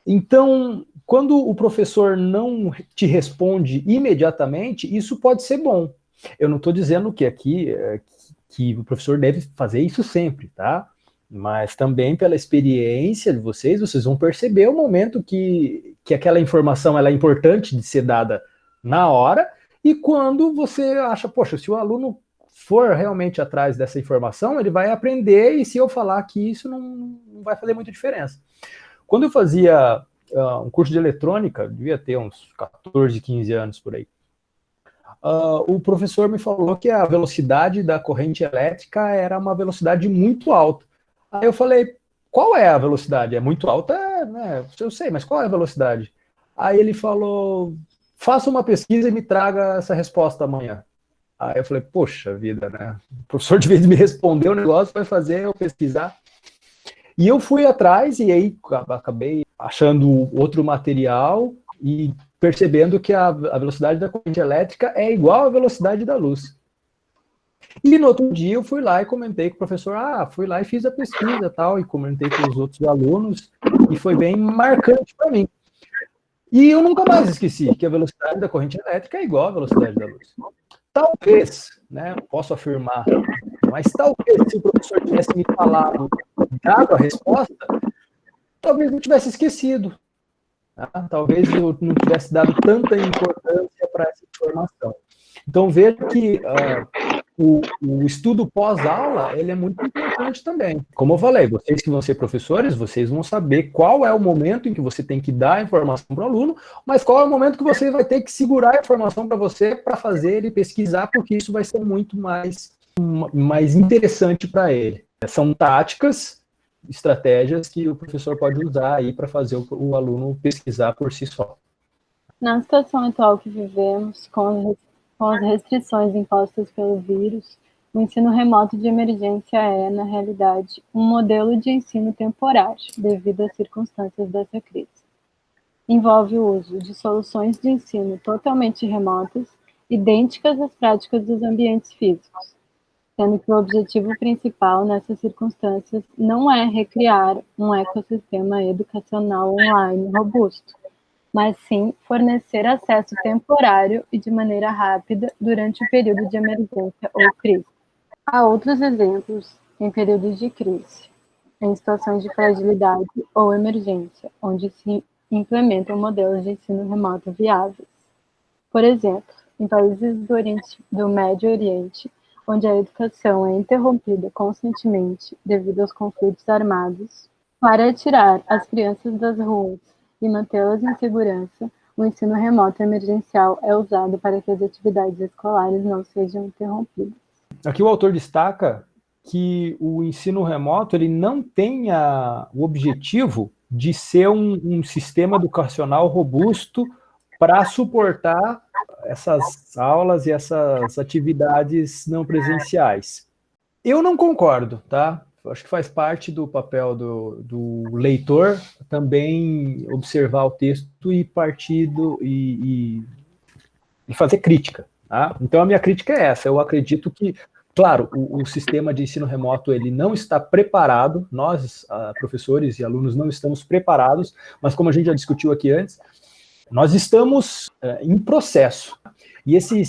A: Então, quando o professor não te responde imediatamente, isso pode ser bom. Eu não estou dizendo que aqui que o professor deve fazer isso sempre, tá? Mas também pela experiência de vocês vão perceber o momento que aquela informação ela é importante de ser dada na hora, e quando você acha, poxa, se o aluno for realmente atrás dessa informação, ele vai aprender, e se eu falar que isso não vai fazer muita diferença. Quando eu fazia um curso de eletrônica, devia ter uns 14, 15 anos por aí, o professor me falou que a velocidade da corrente elétrica era uma velocidade muito alta. Aí eu falei, qual é a velocidade? É muito alta? Né? Eu sei, mas qual é a velocidade? Aí ele falou, faça uma pesquisa e me traga essa resposta amanhã. Aí eu falei, poxa vida, né? O professor, de vez de me responder o negócio, vai fazer eu pesquisar. E eu fui atrás, e aí acabei achando outro material e percebendo que a velocidade da corrente elétrica é igual à velocidade da luz. E no outro dia eu fui lá e comentei com o professor, fui lá e fiz a pesquisa tal, e comentei com os outros alunos, e foi bem marcante para mim. E eu nunca mais esqueci que a velocidade da corrente elétrica é igual à velocidade da luz. Talvez, né, posso afirmar, mas talvez se o professor tivesse me falado, dado a resposta, talvez eu tivesse esquecido. Tá? Talvez eu não tivesse dado tanta importância para essa informação. Então, veja que o estudo pós-aula, ele é muito importante também. Como eu falei, vocês que vão ser professores, vocês vão saber qual é o momento em que você tem que dar a informação para o aluno, mas qual é o momento que você vai ter que segurar a informação para você, para fazer ele pesquisar, porque isso vai ser muito mais interessante para ele. São táticas, estratégias que o professor pode usar aí para fazer o aluno pesquisar por si só.
I: Na situação atual que vivemos, com as restrições impostas pelo vírus, o ensino remoto de emergência é, na realidade, um modelo de ensino temporário, devido às circunstâncias dessa crise. Envolve o uso de soluções de ensino totalmente remotas, idênticas às práticas dos ambientes físicos, sendo que o objetivo principal nessas circunstâncias não é recriar um ecossistema educacional online robusto, mas sim fornecer acesso temporário e de maneira rápida durante o período de emergência ou crise. Há outros exemplos em períodos de crise, em situações de fragilidade ou emergência, onde se implementam modelos de ensino remoto viáveis. Por exemplo, em países do Médio Oriente, onde a educação é interrompida constantemente devido aos conflitos armados, para tirar as crianças das ruas e mantê-las em segurança, o ensino remoto emergencial é usado para que as atividades escolares não sejam interrompidas.
A: Aqui o autor destaca que o ensino remoto ele não tem o objetivo de ser um sistema educacional robusto para suportar essas aulas e essas atividades não presenciais. Eu não concordo, tá? Eu acho que faz parte do papel do leitor também observar o texto e partir e fazer crítica, tá? Então a minha crítica é essa, eu acredito que, claro, o sistema de ensino remoto ele não está preparado, nós, professores e alunos, não estamos preparados, mas como a gente já discutiu aqui antes, nós estamos em processo. E esse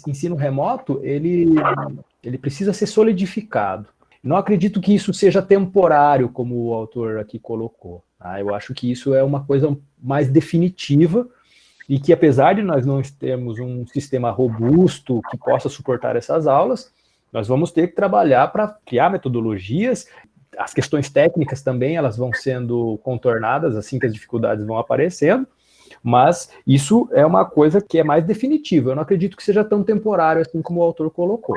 A: ensino remoto, ele precisa ser solidificado. Não acredito que isso seja temporário, como o autor aqui colocou. Tá? Eu acho que isso é uma coisa mais definitiva e que, apesar de nós não termos um sistema robusto que possa suportar essas aulas, nós vamos ter que trabalhar para criar metodologias. As questões técnicas também, elas vão sendo contornadas assim que as dificuldades vão aparecendo, mas isso é uma coisa que é mais definitiva. Eu não acredito que seja tão temporário assim como o autor colocou.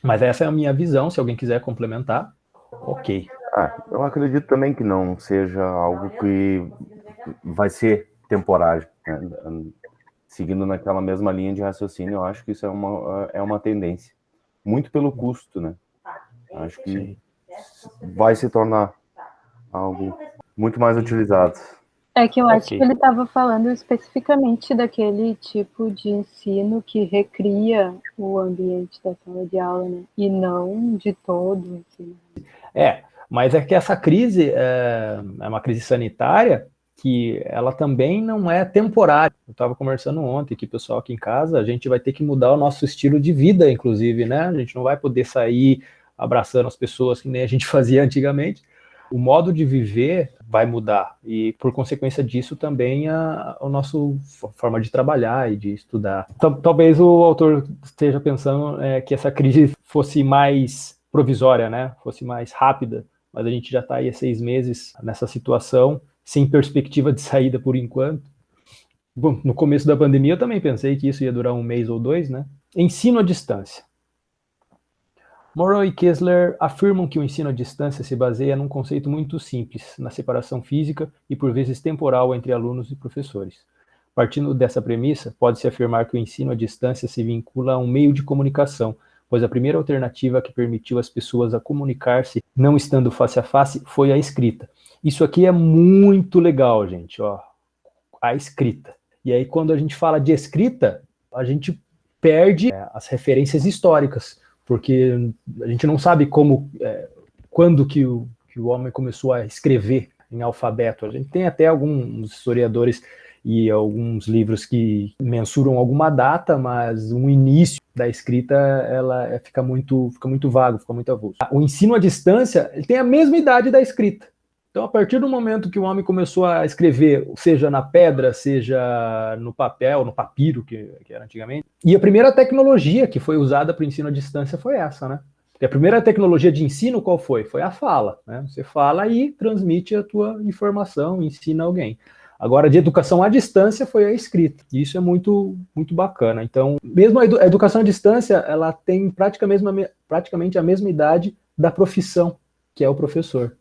A: Mas essa é a minha visão, se alguém quiser complementar, ok.
B: Eu acredito também que não seja algo que vai ser temporário, né? Seguindo naquela mesma linha de raciocínio, eu acho que isso é uma tendência. Muito pelo custo, né? Acho que vai se tornar algo muito mais utilizado.
I: É que eu acho que ele estava falando especificamente daquele tipo de ensino que recria o ambiente da sala de aula, né? E não de todo o ensino.
A: Mas é que essa crise é uma crise sanitária que ela também não é temporária. Eu estava conversando ontem que o pessoal aqui em casa, a gente vai ter que mudar o nosso estilo de vida, inclusive, né? A gente não vai poder sair abraçando as pessoas que nem a gente fazia antigamente. O modo de viver vai mudar e, por consequência disso, também a nossa forma de trabalhar e de estudar. Talvez o autor esteja pensando que essa crise fosse mais provisória, né? Fosse mais rápida, mas a gente já está aí há 6 meses nessa situação, sem perspectiva de saída por enquanto. Bom, no começo da pandemia eu também pensei que isso ia durar 1 mês ou 2, né? Ensino à distância. Morrow e Kessler afirmam que o ensino à distância se baseia num conceito muito simples, na separação física e por vezes temporal entre alunos e professores. Partindo dessa premissa, pode-se afirmar que o ensino à distância se vincula a um meio de comunicação, pois a primeira alternativa que permitiu às pessoas a comunicar-se, não estando face a face, foi a escrita. Isso aqui é muito legal, gente, ó, a escrita. E aí, quando a gente fala de escrita, a gente perde as referências históricas, porque a gente não sabe quando que o homem começou a escrever em alfabeto. A gente tem até alguns historiadores e alguns livros que mensuram alguma data, mas o início da escrita fica muito vago, fica muito avulso. O ensino à distância ele tem a mesma idade da escrita. Então, a partir do momento que o homem começou a escrever, seja na pedra, seja no papel, no papiro, que era antigamente, e a primeira tecnologia que foi usada para o ensino à distância foi essa, né? Porque a primeira tecnologia de ensino qual foi? Foi a fala, né? Você fala e transmite a tua informação, ensina alguém. Agora, de educação à distância foi a escrita. E isso é muito, muito bacana. Então, mesmo a educação à distância, ela tem praticamente a mesma idade da profissão, que é o professor.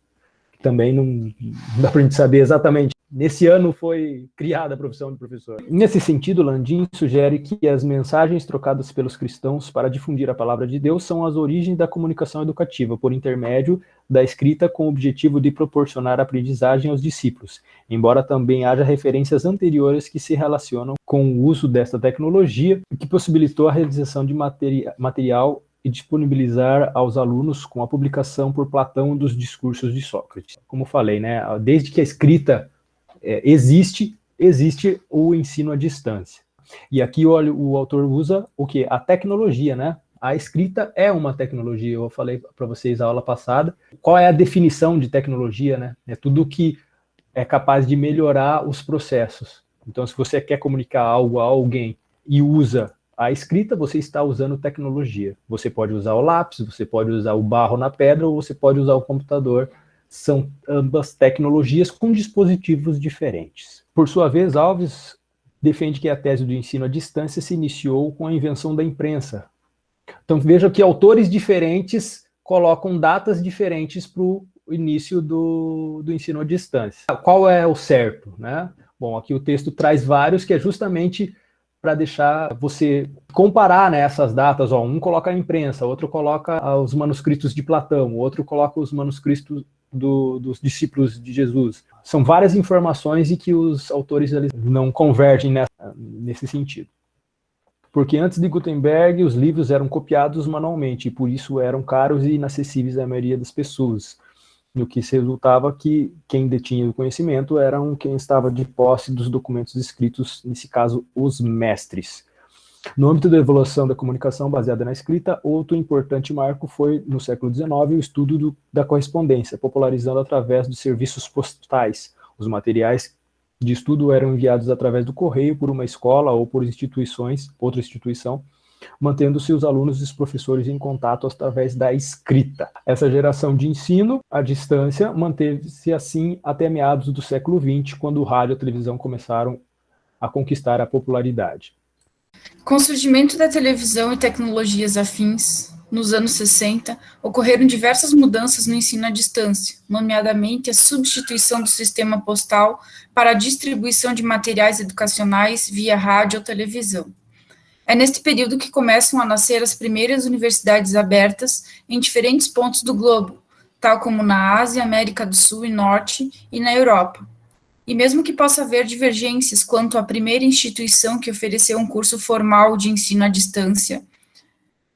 A: Também não dá para a gente saber exatamente. Nesse ano foi criada a profissão de professor. Nesse sentido, Landim sugere que as mensagens trocadas pelos cristãos para difundir a palavra de Deus são as origens da comunicação educativa, por intermédio da escrita com o objetivo de proporcionar aprendizagem aos discípulos, embora também haja referências anteriores que se relacionam com o uso desta tecnologia, que possibilitou a realização de material e disponibilizar aos alunos com a publicação por Platão dos discursos de Sócrates. Como falei, né, desde que a escrita existe o ensino à distância. E aqui o autor usa o quê? A tecnologia, né? A escrita é uma tecnologia, eu falei para vocês na aula passada. Qual é a definição de tecnologia, né? É tudo que é capaz de melhorar os processos. Então, se você quer comunicar algo a alguém e usa a escrita, você está usando tecnologia. Você pode usar o lápis, você pode usar o barro na pedra, ou você pode usar o computador. São ambas tecnologias com dispositivos diferentes. Por sua vez, Alves defende que a tese do ensino à distância se iniciou com a invenção da imprensa. Então, veja que autores diferentes colocam datas diferentes para o início do ensino à distância. Qual é o certo, né? Bom, aqui o texto traz vários, que é justamente para deixar você comparar, né, essas datas. Ó, um coloca a imprensa, outro coloca os manuscritos de Platão, o outro coloca os manuscritos dos discípulos de Jesus. São várias informações e que os autores eles não convergem nesse sentido. Porque antes de Gutenberg, os livros eram copiados manualmente, e por isso eram caros e inacessíveis à maioria das pessoas. No que resultava que quem detinha o conhecimento eram quem estava de posse dos documentos escritos, nesse caso, os mestres. No âmbito da evolução da comunicação baseada na escrita, outro importante marco foi, no século XIX, o estudo da correspondência, popularizando através dos serviços postais. Os materiais de estudo eram enviados através do correio por uma escola ou por outra instituição, mantendo-se os alunos e os professores em contato através da escrita. Essa geração de ensino à distância manteve-se assim até meados do século XX, quando o rádio e a televisão começaram a conquistar a popularidade.
C: Com o surgimento da televisão e tecnologias afins, nos anos 60, ocorreram diversas mudanças no ensino à distância, nomeadamente a substituição do sistema postal para a distribuição de materiais educacionais via rádio ou televisão. É neste período que começam a nascer as primeiras universidades abertas em diferentes pontos do globo, tal como na Ásia, América do Sul e Norte e na Europa. E mesmo que possa haver divergências quanto à primeira instituição que ofereceu um curso formal de ensino à distância,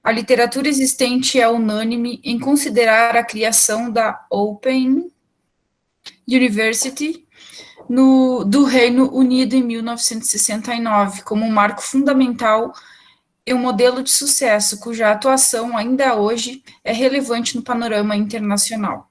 C: a literatura existente é unânime em considerar a criação da Open University do Reino Unido em 1969 como um marco fundamental e um modelo de sucesso cuja atuação ainda hoje é relevante no panorama internacional.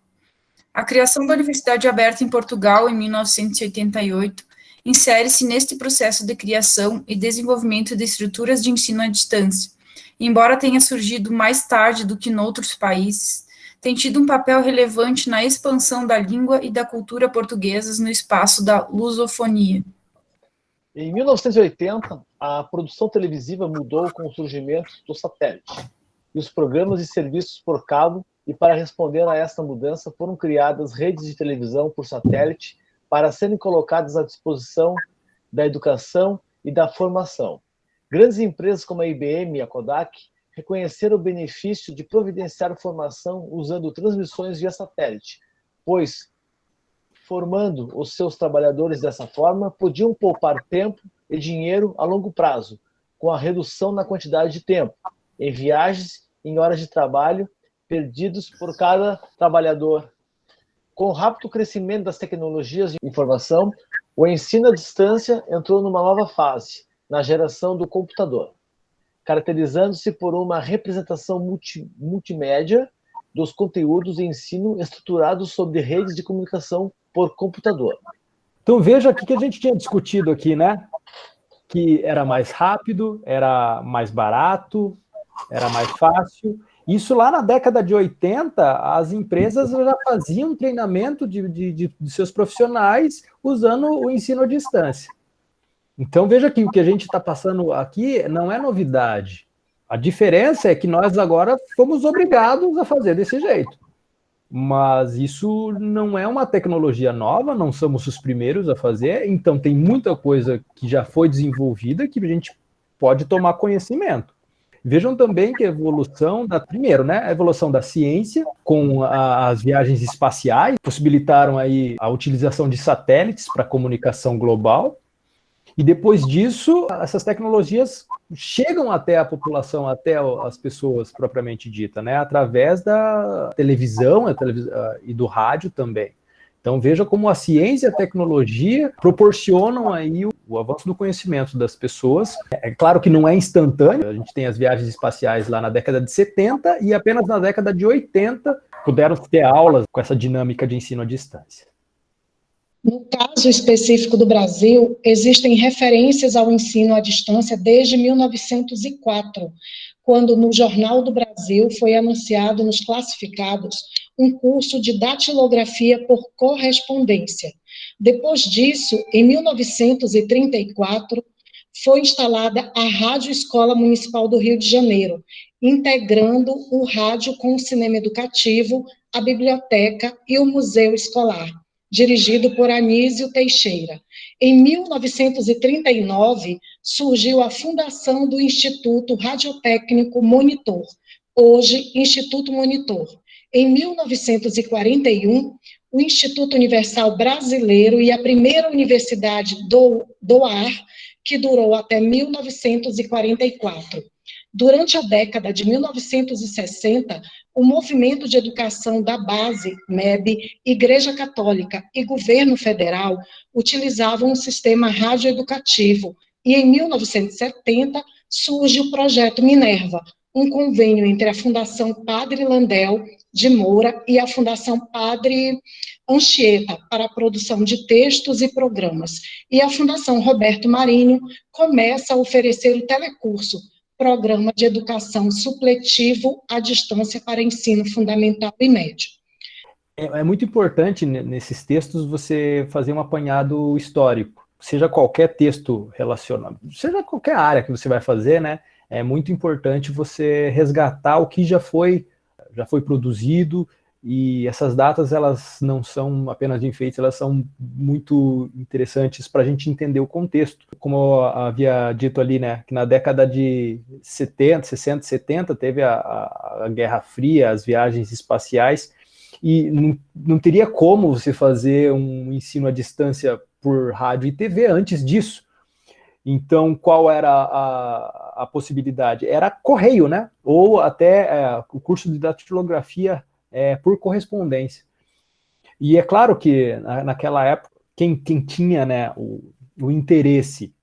C: A criação da Universidade Aberta em Portugal, em 1988, insere-se neste processo de criação e desenvolvimento de estruturas de ensino à distância. Embora tenha surgido mais tarde do que noutros países, tem tido um papel relevante na expansão da língua e da cultura portuguesas no espaço da lusofonia.
E: Em 1980, a produção televisiva mudou com o surgimento do satélite e os programas e serviços por cabo, e para responder a esta mudança foram criadas redes de televisão por satélite para serem colocadas à disposição da educação e da formação. Grandes empresas como a IBM e a Kodak reconheceram o benefício de providenciar formação usando transmissões via satélite, pois, formando os seus trabalhadores dessa forma, podiam poupar tempo e dinheiro a longo prazo, com a redução na quantidade de tempo, em viagens, em horas de trabalho, perdidos por cada trabalhador. Com o rápido crescimento das tecnologias de informação, o ensino à distância entrou numa nova fase, na geração do computador, caracterizando-se por uma representação multimédia dos conteúdos de ensino estruturados sobre redes de comunicação por computador.
A: Então veja o que a gente tinha discutido aqui, né? Que era mais rápido, era mais barato, era mais fácil. Isso lá na década de 80, as empresas já faziam treinamento de seus profissionais usando o ensino à distância. Então veja que o que a gente está passando aqui não é novidade. A diferença é que nós agora fomos obrigados a fazer desse jeito. Mas isso não é uma tecnologia nova, não somos os primeiros a fazer, então tem muita coisa que já foi desenvolvida que a gente pode tomar conhecimento. Vejam também que a evolução primeiro, né, a evolução da ciência com as viagens espaciais possibilitaram aí a utilização de satélites para comunicação global. E depois disso, essas tecnologias chegam até a população, até as pessoas propriamente dita, né, através da televisão e do rádio também. Então veja como a ciência e a tecnologia proporcionam aí o avanço do conhecimento das pessoas. É claro que não é instantâneo, a gente tem as viagens espaciais lá na década de 70 e apenas na década de 80 puderam ter aulas com essa dinâmica de ensino à distância.
D: No caso específico do Brasil, existem referências ao ensino à distância desde 1904, quando no Jornal do Brasil foi anunciado nos classificados um curso de datilografia por correspondência. Depois disso, em 1934, foi instalada a Rádio Escola Municipal do Rio de Janeiro, integrando o rádio com o cinema educativo, a biblioteca e o museu escolar, dirigido por Anísio Teixeira. Em 1939, surgiu a fundação do Instituto Radiotécnico Monitor, hoje Instituto Monitor. Em 1941, o Instituto Universal Brasileiro e a primeira Universidade do Ar, que durou até 1944. Durante a década de 1960, o Movimento de Educação da Base, MEB, Igreja Católica e Governo Federal utilizavam um sistema radioeducativo e, em 1970, surge o Projeto Minerva, um convênio entre a Fundação Padre Landel de Moura e a Fundação Padre Anchieta para a produção de textos e programas. E a Fundação Roberto Marinho começa a oferecer o telecurso, Programa de Educação Supletivo à Distância para Ensino Fundamental e Médio.
A: É muito importante nesses textos você fazer um apanhado histórico, seja qualquer texto relacionado, seja qualquer área que você vai fazer, né? É muito importante você resgatar o que já foi produzido, e essas datas, elas não são apenas de enfeites, elas são muito interessantes para a gente entender o contexto. Como eu havia dito ali, né, que na década de 60, 70, teve a Guerra Fria, as viagens espaciais, e não teria como você fazer um ensino à distância por rádio e TV antes disso. Então, qual era a possibilidade? Era correio, né? Ou até o curso de datilografia por correspondência. E é claro que, naquela época, quem tinha, né, o interesse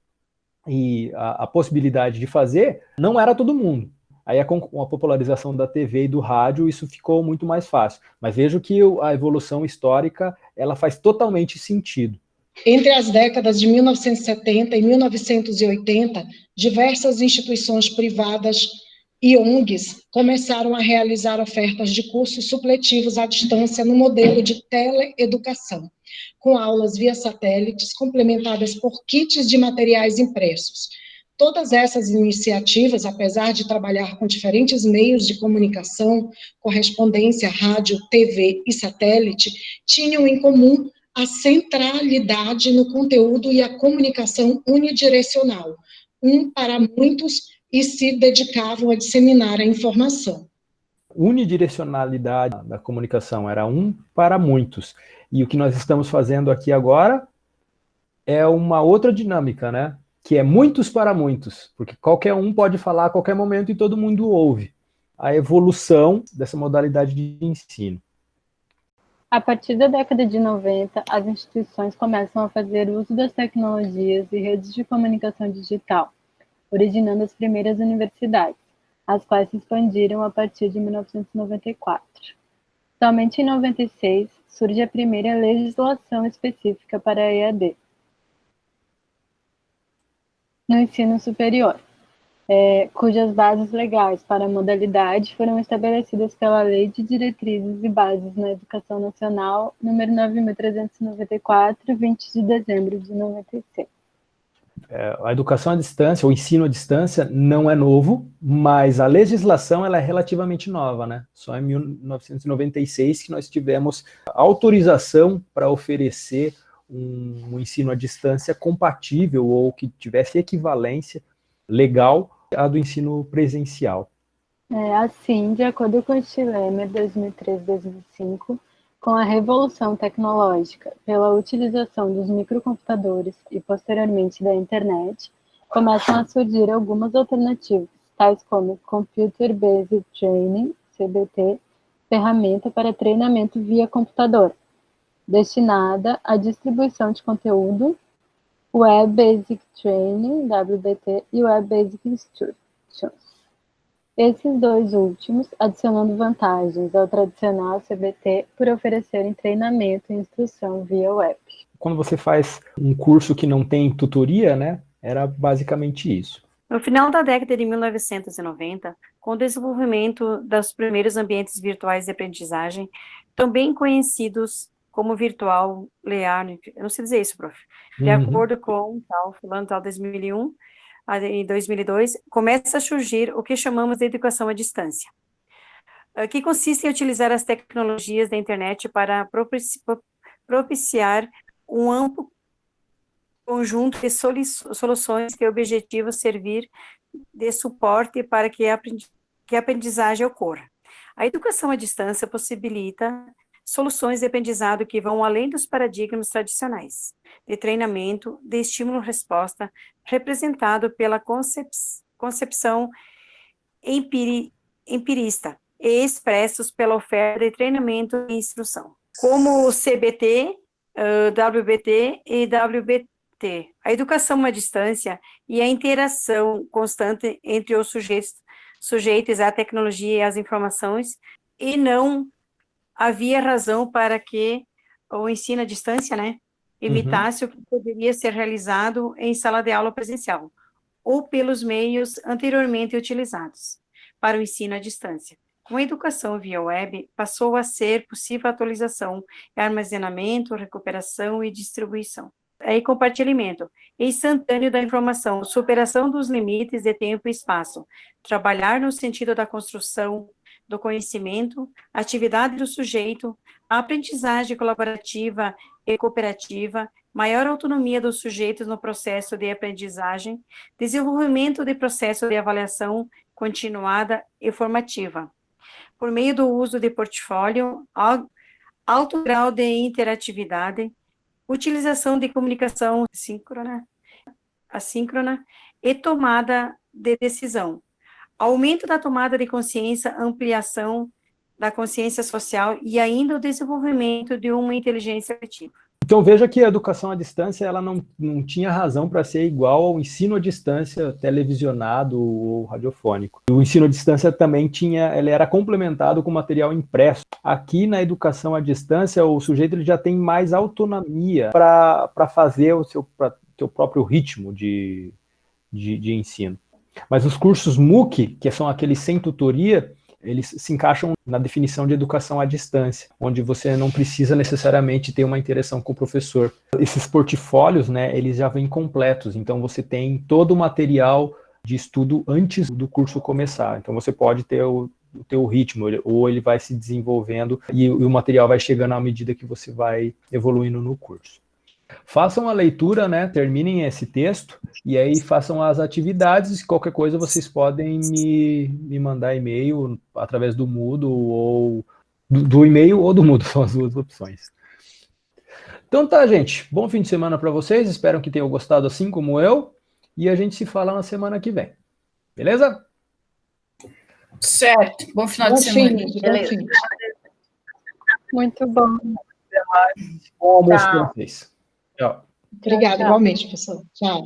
A: e a possibilidade de fazer, não era todo mundo. Aí, com a popularização da TV e do rádio, isso ficou muito mais fácil. Mas vejo que a evolução histórica, ela faz totalmente sentido.
D: Entre as décadas de 1970 e 1980, diversas instituições privadas e ONGs começaram a realizar ofertas de cursos supletivos à distância no modelo de teleeducação, com aulas via satélites complementadas por kits de materiais impressos. Todas essas iniciativas, apesar de trabalhar com diferentes meios de comunicação, correspondência, rádio, TV e satélite, tinham em comum a centralidade no conteúdo e a comunicação unidirecional, para muitos, e se dedicavam a disseminar a informação.
A: Unidirecionalidade da comunicação era para muitos. E o que nós estamos fazendo aqui agora é uma outra dinâmica, né? Que é muitos para muitos, porque qualquer um pode falar a qualquer momento e todo mundo ouve. A evolução dessa modalidade de ensino.
I: A partir da década de 90, as instituições começam a fazer uso das tecnologias e redes de comunicação digital, originando as primeiras universidades, as quais se expandiram a partir de 1994. Somente em 96 surge a primeira legislação específica para a EAD no ensino superior, cujas bases legais para a modalidade foram estabelecidas pela Lei de Diretrizes e Bases na Educação Nacional, número 9.394, 20 de dezembro de 96.
A: A educação à distância, o ensino à distância, não é novo, mas a legislação ela é relativamente nova, né? Só em 1996 que nós tivemos autorização para oferecer um ensino à distância compatível ou que tivesse equivalência legal à do ensino presencial.
I: Assim, de acordo com o Stilemer 2003-2005, com a revolução tecnológica pela utilização dos microcomputadores e posteriormente da internet, começam a surgir algumas alternativas, tais como Computer Based Training, CBT, ferramenta para treinamento via computador, destinada à distribuição de conteúdo, Web Basic Training, WBT, e Web Basic Instructions. Esses dois últimos adicionando vantagens ao tradicional CBT por oferecerem treinamento e instrução via web.
A: Quando você faz um curso que não tem tutoria, né, era basicamente isso.
F: No final da década de 1990, com o desenvolvimento dos primeiros ambientes virtuais de aprendizagem, também conhecidos como virtual learning, eu não sei dizer isso, prof. De acordo com fulano tal 2001, em 2002, começa a surgir o que chamamos de educação à distância, que consiste em utilizar as tecnologias da internet para propiciar um amplo conjunto de soluções que objetivam servir de suporte para que a aprendizagem ocorra. A educação à distância possibilita soluções de aprendizado que vão além dos paradigmas tradicionais, de treinamento, de estímulo-resposta, representado pela concepção empirista e expressos pela oferta de treinamento e instrução, como o CBT, WBT e WBT. A educação à distância e a interação constante entre os sujeitos à tecnologia e às informações, e não havia razão para que o ensino à distância, né, imitasse o que poderia ser realizado em sala de aula presencial, ou pelos meios anteriormente utilizados para o ensino à distância. Com a educação via web, passou a ser possível a atualização, armazenamento, recuperação e distribuição. E compartilhamento instantâneo da informação, superação dos limites de tempo e espaço, trabalhar no sentido da construção do conhecimento, atividade do sujeito, a aprendizagem colaborativa e cooperativa, maior autonomia dos sujeitos no processo de aprendizagem, desenvolvimento de processo de avaliação continuada e formativa, por meio do uso de portfólio, alto grau de interatividade, utilização de comunicação assíncrona e tomada de decisão, aumento da tomada de consciência, ampliação da consciência social e ainda o desenvolvimento de uma inteligência coletiva.
A: Então veja que a educação à distância ela não tinha razão para ser igual ao ensino à distância televisionado ou radiofônico. O ensino à distância também ele era complementado com material impresso. Aqui na educação à distância o sujeito ele já tem mais autonomia para fazer o seu próprio ritmo de ensino. Mas os cursos MOOC, que são aqueles sem tutoria, eles se encaixam na definição de educação à distância, onde você não precisa necessariamente ter uma interação com o professor. Esses portfólios, né, eles já vêm completos, então você tem todo o material de estudo antes do curso começar. Então você pode ter o teu ritmo, ou ele vai se desenvolvendo e o material vai chegando à medida que você vai evoluindo no curso. Façam a leitura, né? Terminem esse texto e aí façam as atividades. Qualquer coisa vocês podem me mandar e-mail através do Moodle ou do e-mail ou do Moodle, são as duas opções. Então tá, gente. Bom fim de semana para vocês. Espero que tenham gostado assim como eu. E a gente se fala na semana que vem. Beleza?
C: Certo. Bom final de semana.
D: Bom fim.
I: Muito bom.
A: Bom almoço para vocês. Tchau.
D: Obrigada, igualmente, professor. Tchau.